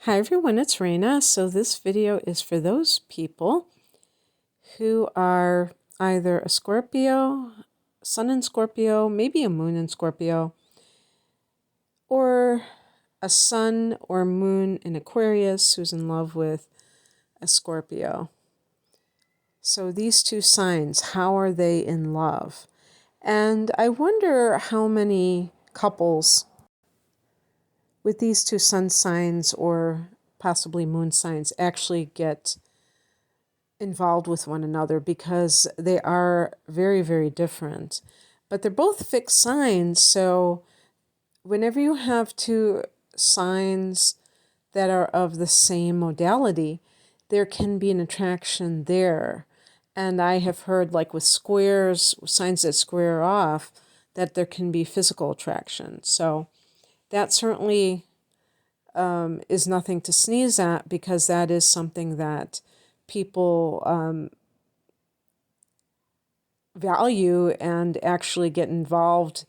Hi everyone, it's Raina. So this video is for those people who are either a Scorpio, Sun in Scorpio, maybe a Moon in Scorpio, or a Sun or Moon in Aquarius who's in love with a Scorpio. So these two signs, how are they in love? And I wonder how many couples with these two sun signs or possibly moon signs actually get involved with one another, because they are very, very different. But they're both fixed signs, so whenever you have two signs that are of the same modality, there can be an attraction there. And I have heard, like with squares, signs that square off, that there can be physical attraction. So that certainly is nothing to sneeze at, because that is something that people value and actually get involved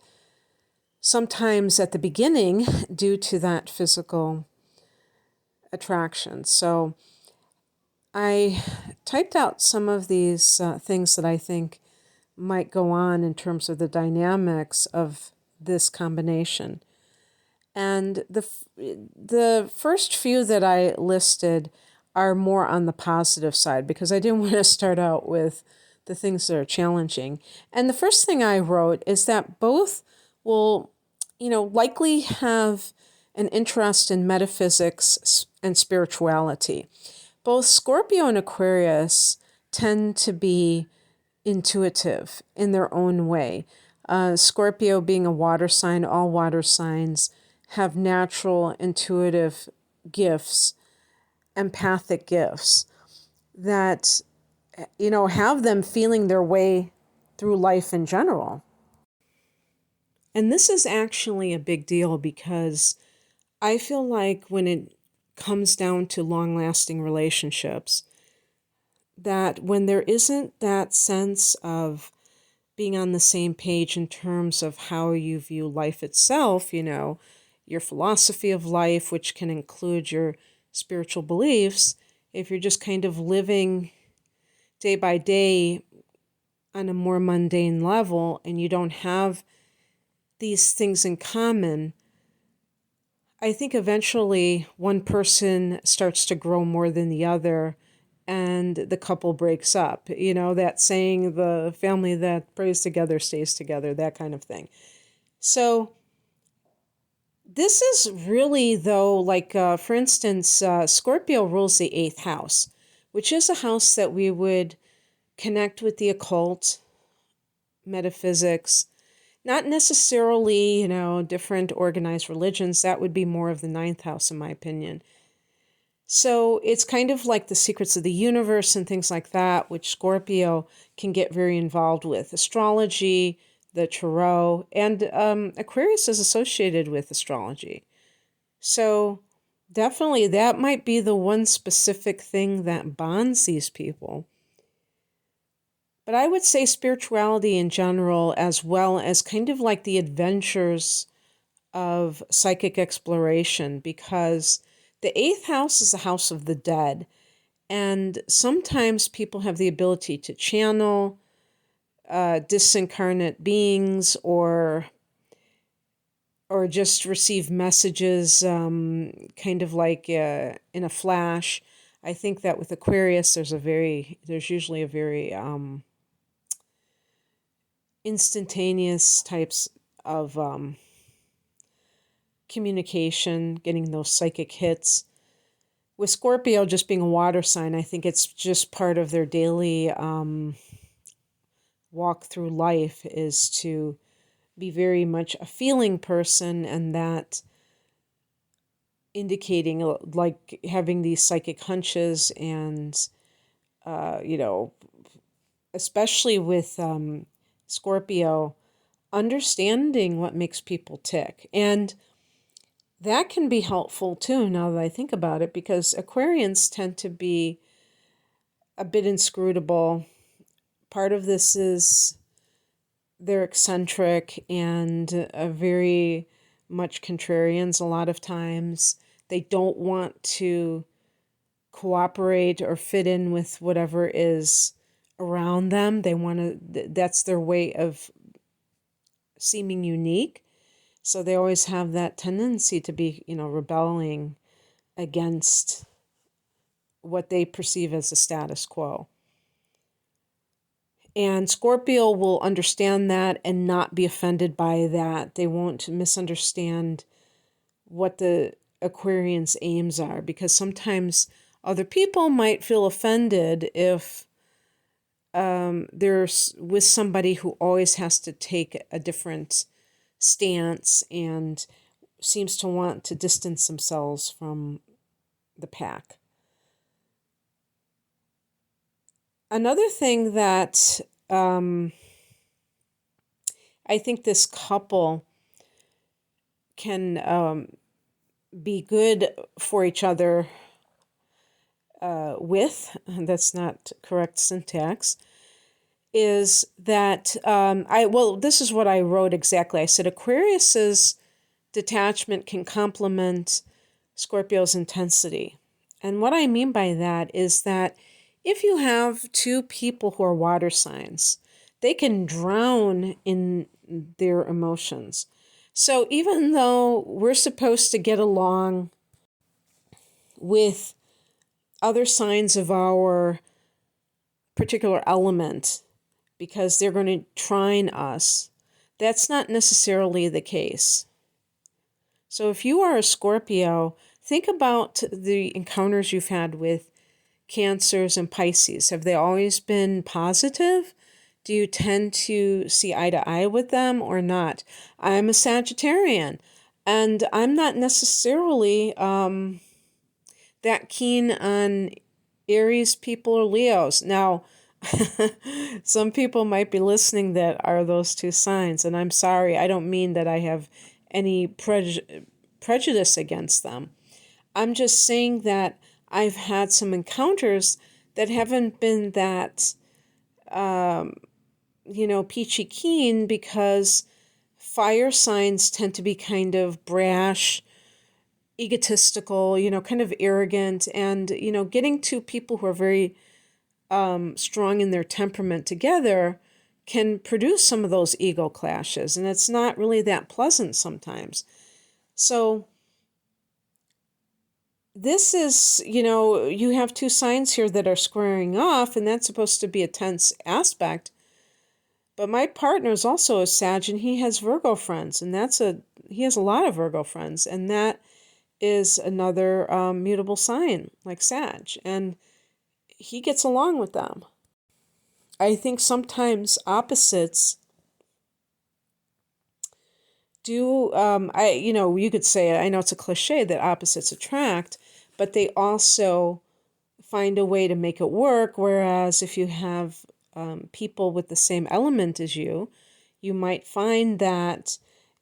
sometimes at the beginning due to that physical attraction. So I typed out some of these things that I think might go on in terms of the dynamics of this combination. And the first few that I listed are more on the positive side, because I didn't want to start out with the things that are challenging. And the first thing I wrote is that both will, likely have an interest in metaphysics and spirituality. Both Scorpio and Aquarius tend to be intuitive in their own way. Scorpio being a water sign, all water signs have natural intuitive gifts, empathic gifts that, have them feeling their way through life in general. And this is actually a big deal, because I feel like when it comes down to long-lasting relationships, that when there isn't that sense of being on the same page in terms of how you view life itself, your philosophy of life, which can include your spiritual beliefs, if you're just kind of living day by day on a more mundane level and you don't have these things in common, I think eventually one person starts to grow more than the other and the couple breaks up. That saying, the family that prays together stays together, that kind of thing. So this is really, though, like, for instance, Scorpio rules the 8th house, which is a house that we would connect with the occult, metaphysics, not necessarily, different organized religions. That would be more of the 9th house, in my opinion. So it's kind of like the secrets of the universe and things like that, which Scorpio can get very involved with. Astrology, the tarot, and Aquarius is associated with astrology. So definitely that might be the one specific thing that bonds these people. But I would say spirituality in general, as well as kind of like the adventures of psychic exploration, because the 8th house is the house of the dead. And sometimes people have the ability to channel disincarnate beings, or just receive messages kind of like in a flash. I think that with Aquarius, there's usually a very instantaneous types of communication, getting those psychic hits. With Scorpio just being a water sign, I think it's just part of their daily walk through life is to be very much a feeling person, and that indicating like having these psychic hunches and, especially with Scorpio, understanding what makes people tick. And that can be helpful too, now that I think about it, because Aquarians tend to be a bit inscrutable. Part of this is they're eccentric and very much contrarians a lot of times. They don't want to cooperate or fit in with whatever is around them. They want to, that's their way of seeming unique. So they always have that tendency to be, rebelling against what they perceive as the status quo. And Scorpio will understand that and not be offended by that. They won't misunderstand what the Aquarian's aims are, because sometimes other people might feel offended if they're with somebody who always has to take a different stance and seems to want to distance themselves from the pack. Another thing that I think this couple can be good for each other with, that's not correct syntax, is that this is what I wrote exactly. I said Aquarius's detachment can complement Scorpio's intensity. And what I mean by that is that if you have two people who are water signs, they can drown in their emotions. So even though we're supposed to get along with other signs of our particular element because they're going to trine us, that's not necessarily the case. So if you are a Scorpio, think about the encounters you've had with Cancers and Pisces. Have they always been positive? Do you tend to see eye to eye with them or not? I'm a Sagittarian, and I'm not necessarily that keen on Aries people or Leos. Now, some people might be listening that are those two signs, and I'm sorry, I don't mean that I have any prejudice against them. I'm just saying that I've had some encounters that haven't been that, peachy keen, because fire signs tend to be kind of brash, egotistical, kind of arrogant, and, getting two people who are very strong in their temperament together can produce some of those ego clashes, and it's not really that pleasant sometimes. So this is, you have two signs here that are squaring off, and that's supposed to be a tense aspect. But my partner is also a Sag, and he has Virgo friends, and he has a lot of Virgo friends, and that is another mutable sign like Sag, and he gets along with them. I think sometimes opposites do, you could say, I know it's a cliche that opposites attract, but they also find a way to make it work. Whereas if you have people with the same element as you might find that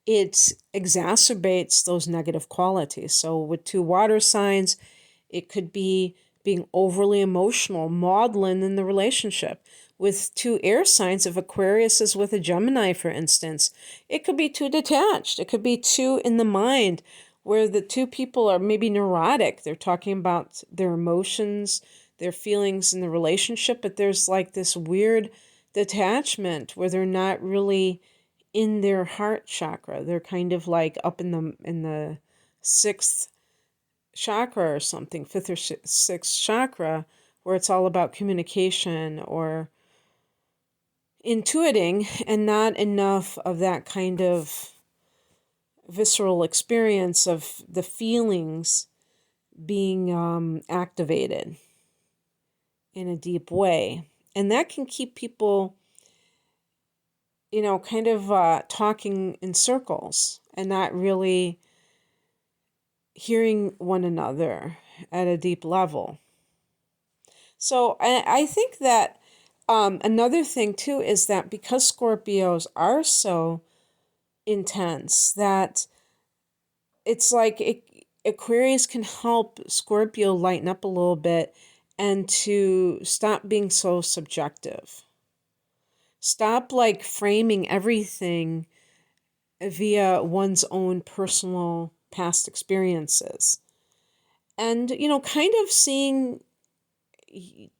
it exacerbates those negative qualities. So with two water signs, it could be being overly emotional, maudlin in the relationship. With two air signs, if Aquarius is with a Gemini, for instance, it could be too detached. It could be too in the mind, where the two people are maybe neurotic. They're talking about their emotions, their feelings in the relationship, but there's like this weird detachment where they're not really in their heart chakra. They're kind of like up in the sixth chakra or something, fifth or sixth chakra, where it's all about communication or intuiting, and not enough of that kind of visceral experience of the feelings being activated in a deep way. And that can keep people, kind of talking in circles and not really hearing one another at a deep level. So I think that another thing too is that because Scorpios are so intense, that it's like Aquarius can help Scorpio lighten up a little bit and to stop being so subjective. Stop like framing everything via one's own personal past experiences. and, kind of seeing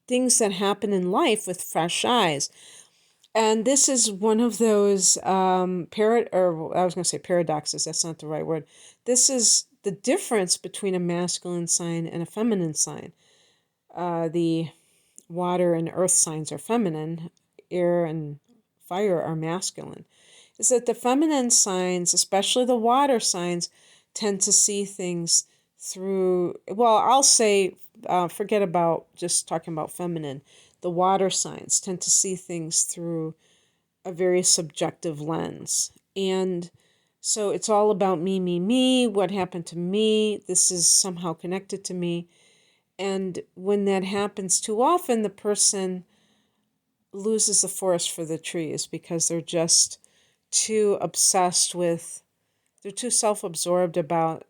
things that happen in life with fresh eyes. And this is one of those or I was going to say paradoxes. That's not the right word. This is the difference between a masculine sign and a feminine sign. The water and earth signs are feminine, air and fire are masculine. Is that the feminine signs, especially the water signs, tend to see things through, well, I'll say, forget about just talking about feminine. The water signs tend to see things through a very subjective lens. And so it's all about me, what happened to me, this is somehow connected to me. And when that happens too often, the person loses the forest for the trees because they're just too obsessed with, they're too self-absorbed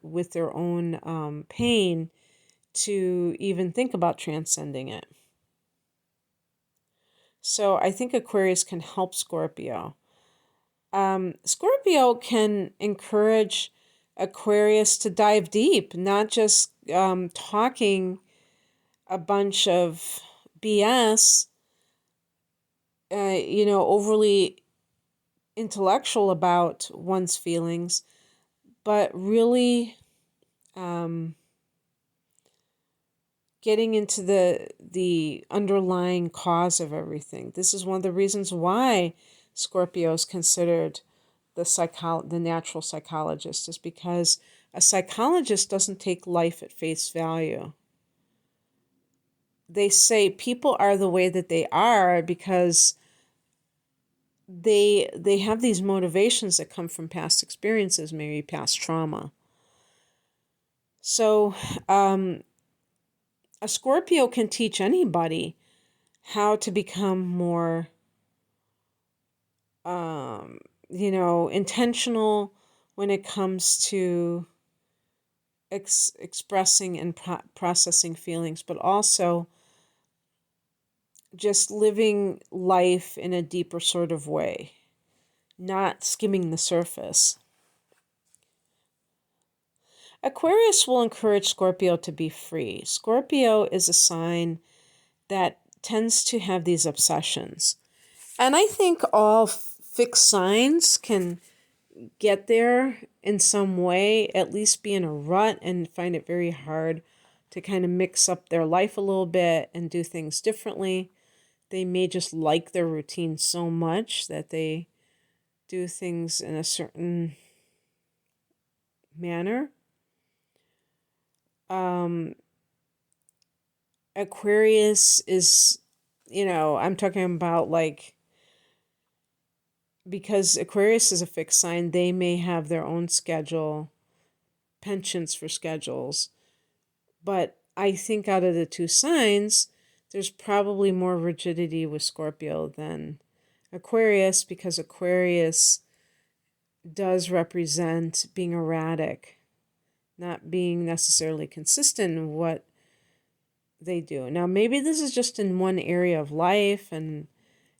with their own pain to even think about transcending it. So I think Aquarius can help Scorpio. Scorpio can encourage Aquarius to dive deep, not just talking a bunch of BS, overly intellectual about one's feelings, but really getting into the underlying cause of everything. This is one of the reasons why Scorpio is considered the natural psychologist, is because a psychologist doesn't take life at face value. They say people are the way that they are because they have these motivations that come from past experiences, maybe past trauma. So a Scorpio can teach anybody how to become more intentional when it comes to expressing and processing feelings, but also just living life in a deeper sort of way, not skimming the surface. Aquarius will encourage Scorpio to be free. Scorpio is a sign that tends to have these obsessions. And I think all fixed signs can get there in some way, at least be in a rut and find it very hard to kind of mix up their life a little bit and do things differently. They may just like their routine so much that they do things in a certain manner. Aquarius is, I'm talking about because Aquarius is a fixed sign, they may have their own schedule, penchants for schedules. But I think out of the two signs, there's probably more rigidity with Scorpio than Aquarius, because Aquarius does represent being erratic, not being necessarily consistent in what they do. Now, maybe this is just in one area of life and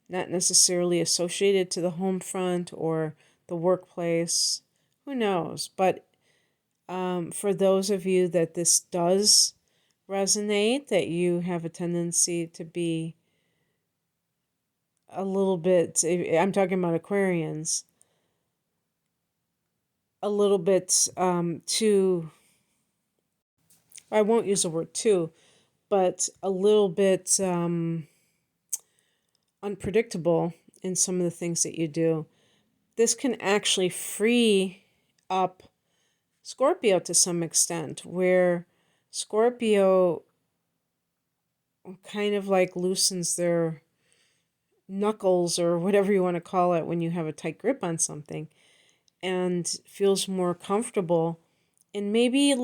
not necessarily associated to the home front or the workplace. Who knows? But for those of you that this does resonate, that you have a tendency to be a little bit, I'm talking about Aquarians, a little bit too, I won't use the word too, but a little bit unpredictable in some of the things that you do. This can actually free up Scorpio to some extent, where Scorpio kind of loosens their knuckles or whatever you want to call it when you have a tight grip on something, and feels more comfortable, and maybe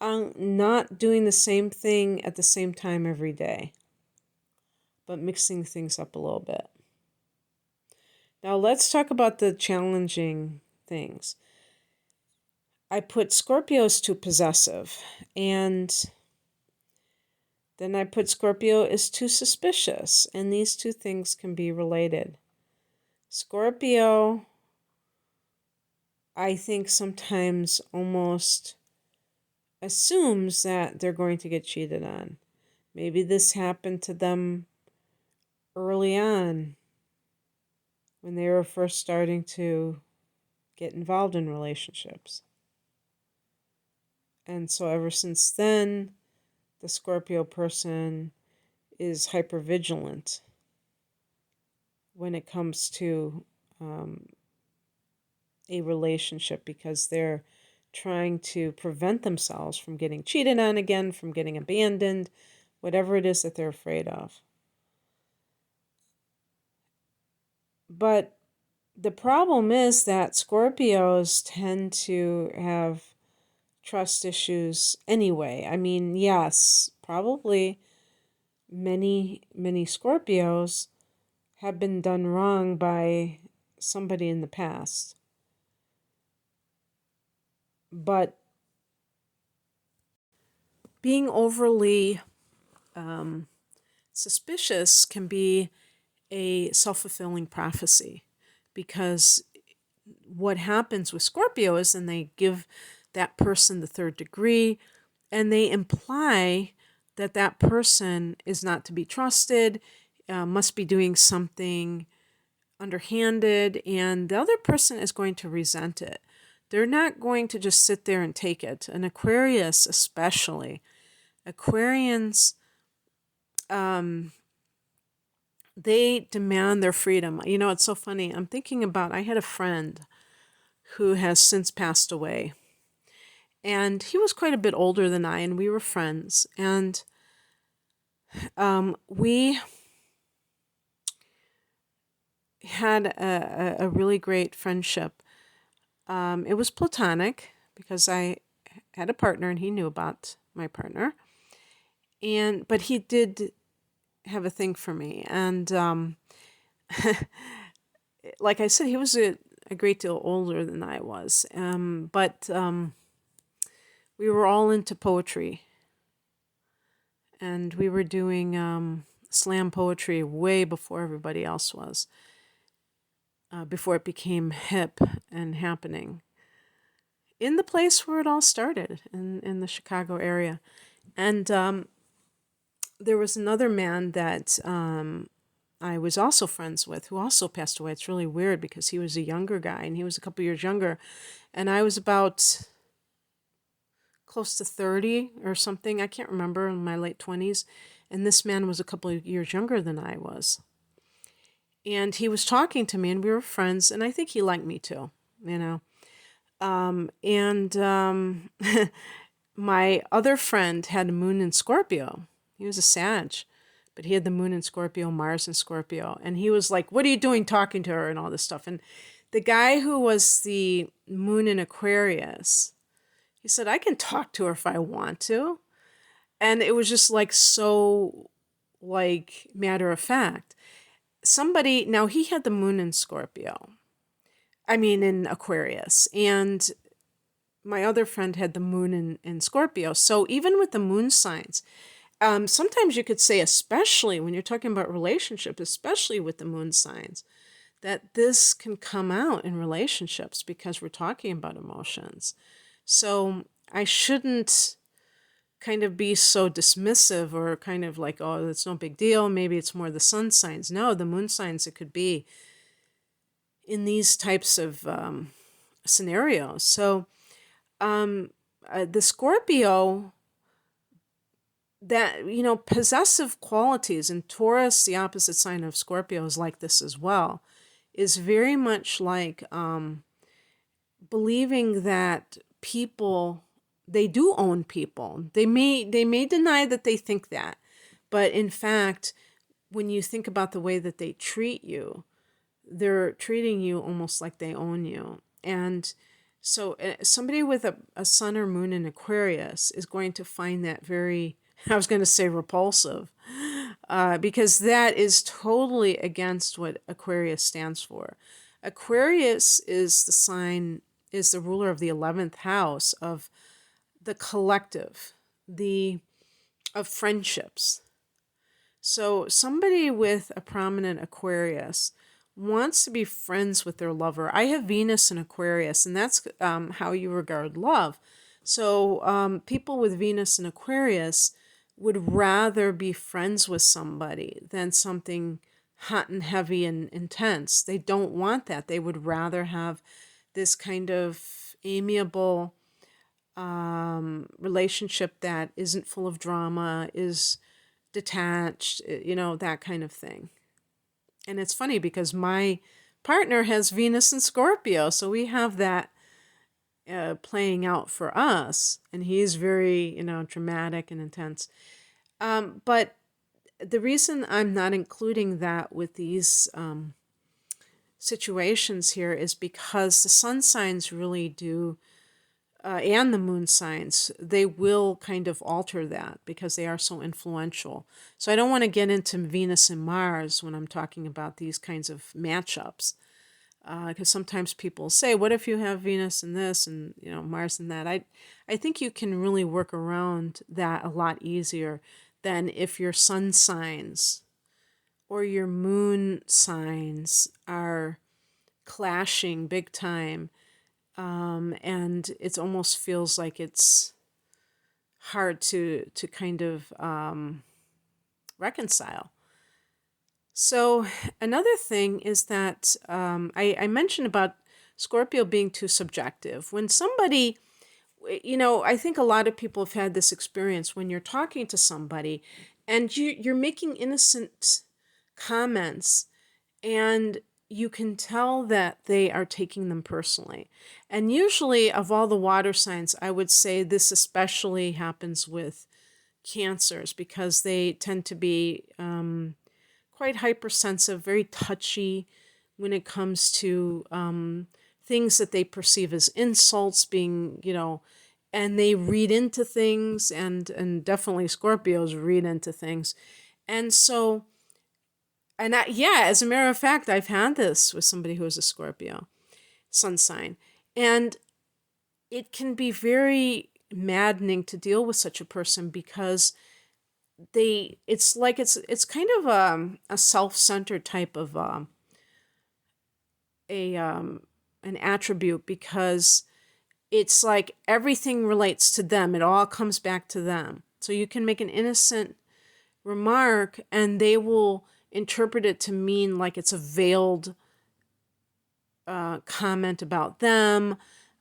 not doing the same thing at the same time every day, but mixing things up a little bit. Now let's talk about the challenging things. I put Scorpio as too possessive, and then I put Scorpio as too suspicious, and these two things can be related. Scorpio, I think, sometimes almost assumes that they're going to get cheated on. Maybe this happened to them early on when they were first starting to get involved in relationships. And so ever since then, the Scorpio person is hypervigilant when it comes to a relationship, because they're trying to prevent themselves from getting cheated on again, from getting abandoned, whatever it is that they're afraid of. But the problem is that Scorpios tend to have trust issues anyway. I mean, yes, probably many Scorpios have been done wrong by somebody in the past. But being overly suspicious can be a self-fulfilling prophecy, because what happens with Scorpio is then they give that person the third degree, and they imply that that person is not to be trusted, must be doing something underhanded, and the other person is going to resent it. They're not going to just sit there and take it. An Aquarius especially. Aquarians, they demand their freedom. You know, it's so funny. I'm thinking about, I had a friend who has since passed away. And he was quite a bit older than I, and we were friends. And we had a really great friendship. It was platonic because I had a partner and he knew about my partner. But he did have a thing for me. And like I said, he was a great deal older than I was. But we were all into poetry. And we were doing slam poetry way before everybody else was. Before it became hip and happening. In the place where it all started, in the Chicago area. And there was another man that I was also friends with who also passed away. It's really weird because he was a younger guy and he was a couple years younger. And I was about close to 30 or something. I can't remember, in my late 20s. And this man was a couple of years younger than I was. And he was talking to me and we were friends. And I think he liked me too, you know. My other friend had a moon in Scorpio. He was a Sag, but he had the moon in Scorpio, Mars in Scorpio. And he was like, what are you doing talking to her and all this stuff? And the guy who was the moon in Aquarius, he said, I can talk to her if I want to. And it was just like so like matter of fact. Somebody, now he had the moon in Scorpio. I mean, in Aquarius. And my other friend had the moon in Scorpio. So even with the moon signs, sometimes you could say, especially when you're talking about relationships, especially with the moon signs, that this can come out in relationships because we're talking about emotions. So I shouldn't kind of be so dismissive or kind of like, oh, it's no big deal. Maybe it's more the sun signs. No, the moon signs, it could be in these types of scenarios. So the Scorpio, that, you know, possessive qualities, and Taurus, the opposite sign of Scorpio, is like this as well, is very much like believing that people, they do own people. They may deny that they think that, but in fact, when you think about the way that they treat you, they're treating you almost like they own you. And so somebody with a sun or moon in Aquarius is going to find that very, I was going to say repulsive, because that is totally against what Aquarius stands for. Aquarius is the sign, is the ruler of the 11th house of the collective, of friendships. So somebody with a prominent Aquarius wants to be friends with their lover. I have Venus in Aquarius, and that's how you regard love. So people with Venus in Aquarius would rather be friends with somebody than something hot and heavy and intense. They don't want that. They would rather have this kind of amiable relationship that isn't full of drama, is detached, that kind of thing. And it's funny because my partner has Venus in Scorpio, so we have that playing out for us, and he's very, dramatic and intense. But the reason I'm not including that with these situations here is because the sun signs really do, and the moon signs, they will kind of alter that because they are so influential. So I don't want to get into Venus and Mars when I'm talking about these kinds of matchups. Because sometimes people say, what if you have Venus in this and Mars in that? I think you can really work around that a lot easier than if your sun signs or your moon signs are clashing big time, and it almost feels like it's hard to kind of reconcile. So another thing is that I mentioned about Scorpio being too subjective. When somebody, I think a lot of people have had this experience when you're talking to somebody and you're making innocent comments, and you can tell that they are taking them personally. And usually, of all the water signs, I would say this especially happens with Cancers because they tend to be quite hypersensitive, very touchy when it comes to things that they perceive as insults, being, and they read into things, and definitely Scorpios read into things. And so, yeah, as a matter of fact, I've had this with somebody who is a Scorpio sun sign. And it can be very maddening to deal with such a person because it's like it's kind of a self-centered type of an attribute, because it's like everything relates to them. It all comes back to them. So you can make an innocent remark and they will interpret it to mean like it's a veiled comment about them.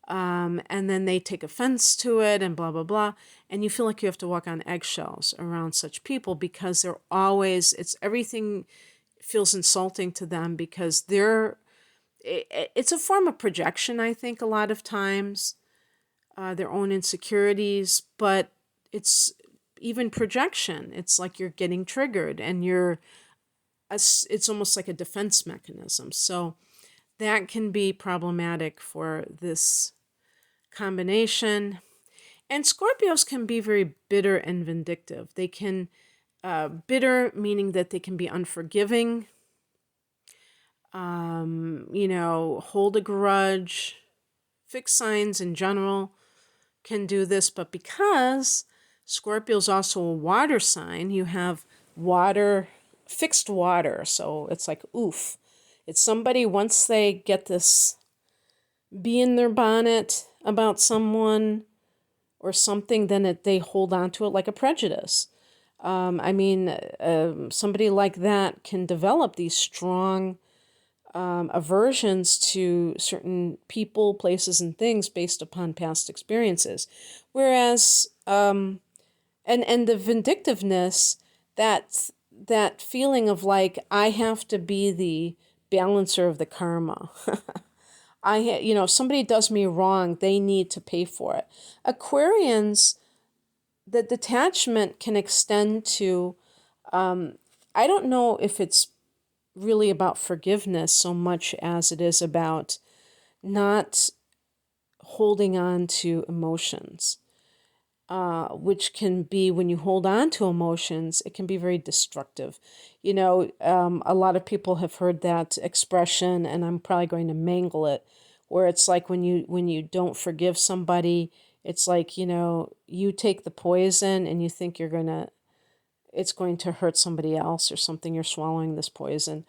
And then they take offense to it and blah, blah, blah. And you feel like you have to walk on eggshells around such people because they're always, everything feels insulting to them because it's a form of projection, I think, a lot of times, their own insecurities, but it's even projection. It's like you're getting triggered and it's almost like a defense mechanism. So that can be problematic for this combination. And Scorpios can be very bitter and vindictive. They can, bitter meaning that they can be unforgiving, hold a grudge. Fixed signs in general can do this, but because Scorpio is also a water sign, you have fixed water. So it's like, oof. It's somebody, once they get this bee in their bonnet about someone or something, then they hold on to it like a prejudice. Somebody like that can develop these strong aversions to certain people, places, and things based upon past experiences. Whereas, and the vindictiveness, that feeling of like, I have to be the balancer of the karma. If somebody does me wrong, they need to pay for it. Aquarians, the detachment can extend to, I don't know if it's really about forgiveness so much as it is about not holding on to emotions, which can be, when you hold on to emotions, it can be very destructive. A lot of people have heard that expression, and I'm probably going to mangle it, where it's like when you don't forgive somebody, it's like, you take the poison and you think it's going to hurt somebody else or something. You're swallowing this poison,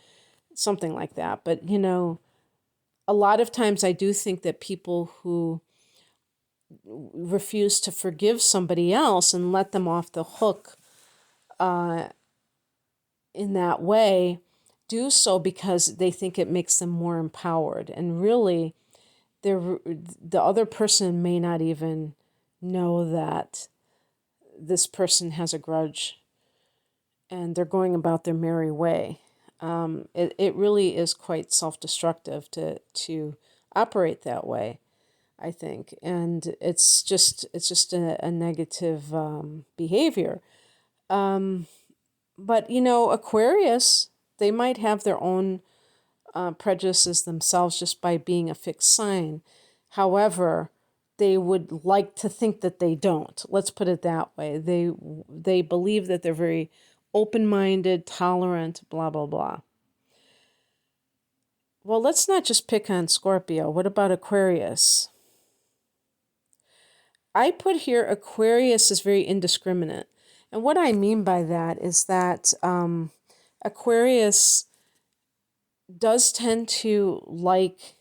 something like that. But, a lot of times I do think that people who refuse to forgive somebody else and let them off the hook in that way, do so because they think it makes them more empowered. And really, the other person may not even know that this person has a grudge and they're going about their merry way. It really is quite self-destructive to operate that way, I think. And it's just a negative behavior. But, Aquarius, they might have their own prejudices themselves just by being a fixed sign. However, they would like to think that they don't. Let's put it that way. They believe that they're very open-minded, tolerant, blah, blah, blah. Well, let's not just pick on Scorpio. What about Aquarius? I put here Aquarius is very indiscriminate. And what I mean by that is that Aquarius does tend to like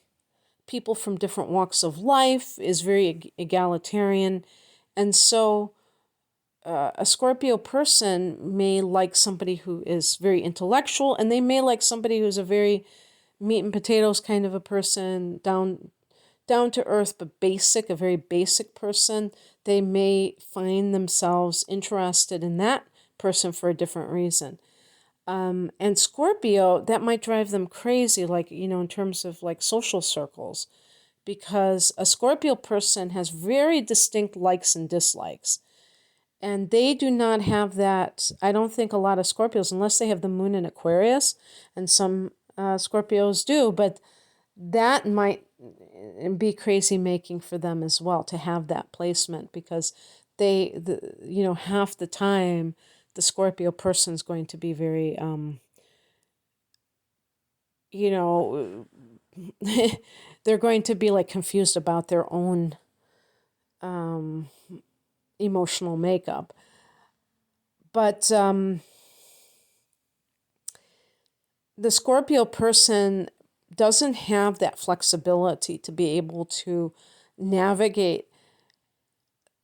people from different walks of life, is very egalitarian. And so a Scorpio person may like somebody who is very intellectual, and they may like somebody who's a very meat and potatoes kind of a person, down to earth, but basic, a very basic person. They may find themselves interested in that person for a different reason. And Scorpio, that might drive them crazy, like, in terms of like social circles, because a Scorpio person has very distinct likes and dislikes. And they do not have that. I don't think a lot of Scorpios, unless they have the moon in Aquarius, and some Scorpios do, but that might be crazy making for them as well to have that placement, because half the time the Scorpio person is going to be very, they're going to be like confused about their own emotional makeup. But the Scorpio person doesn't have that flexibility to be able to navigate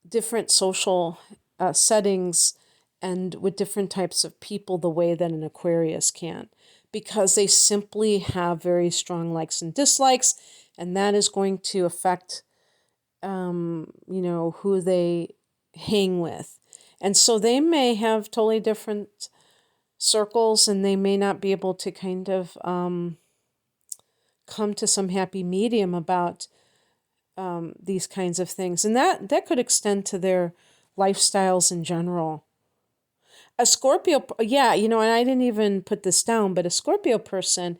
different social settings and with different types of people the way that an Aquarius can, because they simply have very strong likes and dislikes, and that is going to affect, who they hang with. And so they may have totally different circles, and they may not be able to kind of come to some happy medium about these kinds of things. And that could extend to their lifestyles in general. A Scorpio, and I didn't even put this down, but a Scorpio person,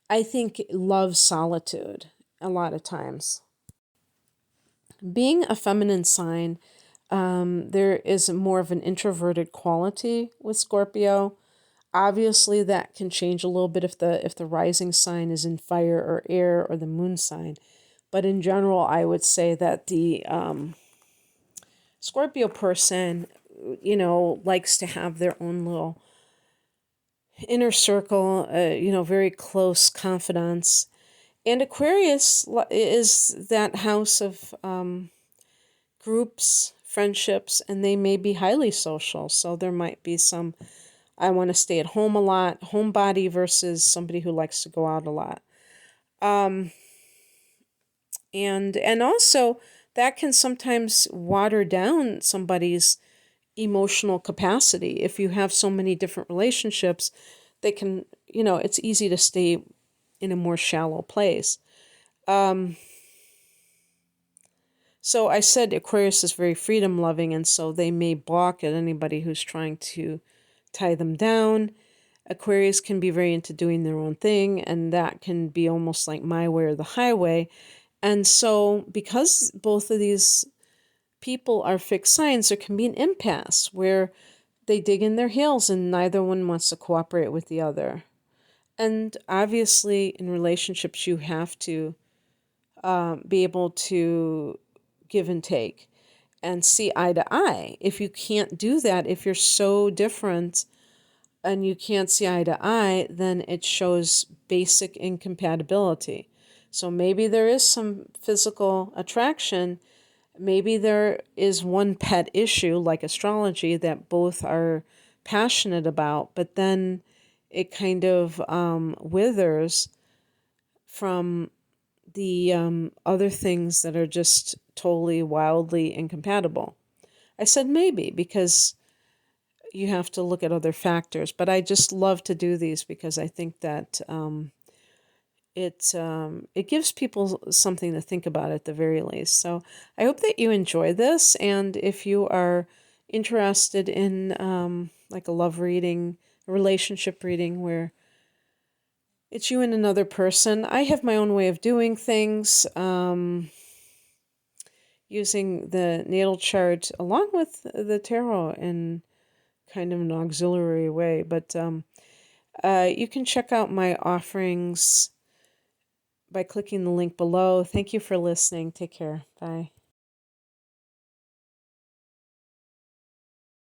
I think, loves solitude a lot of times. Being a feminine sign, there is more of an introverted quality with Scorpio. Obviously, that can change a little bit if the rising sign is in fire or air, or the moon sign. But in general, I would say that the Scorpio person, likes to have their own little inner circle, very close confidants. And Aquarius is that house of groups, friendships, and they may be highly social. So there might be some, I want to stay at home a lot, homebody versus somebody who likes to go out a lot. And also that can sometimes water down somebody's emotional capacity. If you have so many different relationships, they can, it's easy to stay in a more shallow place. So I said Aquarius is very freedom loving, and so they may balk at anybody who's trying to tie them down. Aquarius can be very into doing their own thing, and that can be almost like my way or the highway. And so because both of these people are fixed signs, there can be an impasse where they dig in their heels and neither one wants to cooperate with the other. And obviously in relationships, you have to be able to give and take and see eye to eye. If you can't do that, if you're so different and you can't see eye to eye, then it shows basic incompatibility. So maybe there is some physical attraction, Maybe there is one pet issue like astrology that both are passionate about, but then it kind of withers from the other things that are just totally wildly incompatible. I said maybe because you have to look at other factors, but I just love to do these because I think that it gives people something to think about at the very least. So I hope that you enjoy this, and if you are interested in like a love reading, a relationship reading where it's you and another person, I have my own way of doing things, using the natal chart along with the tarot in kind of an auxiliary way. But you can check out my offerings by clicking the link below. Thank you for listening. Take care. Bye.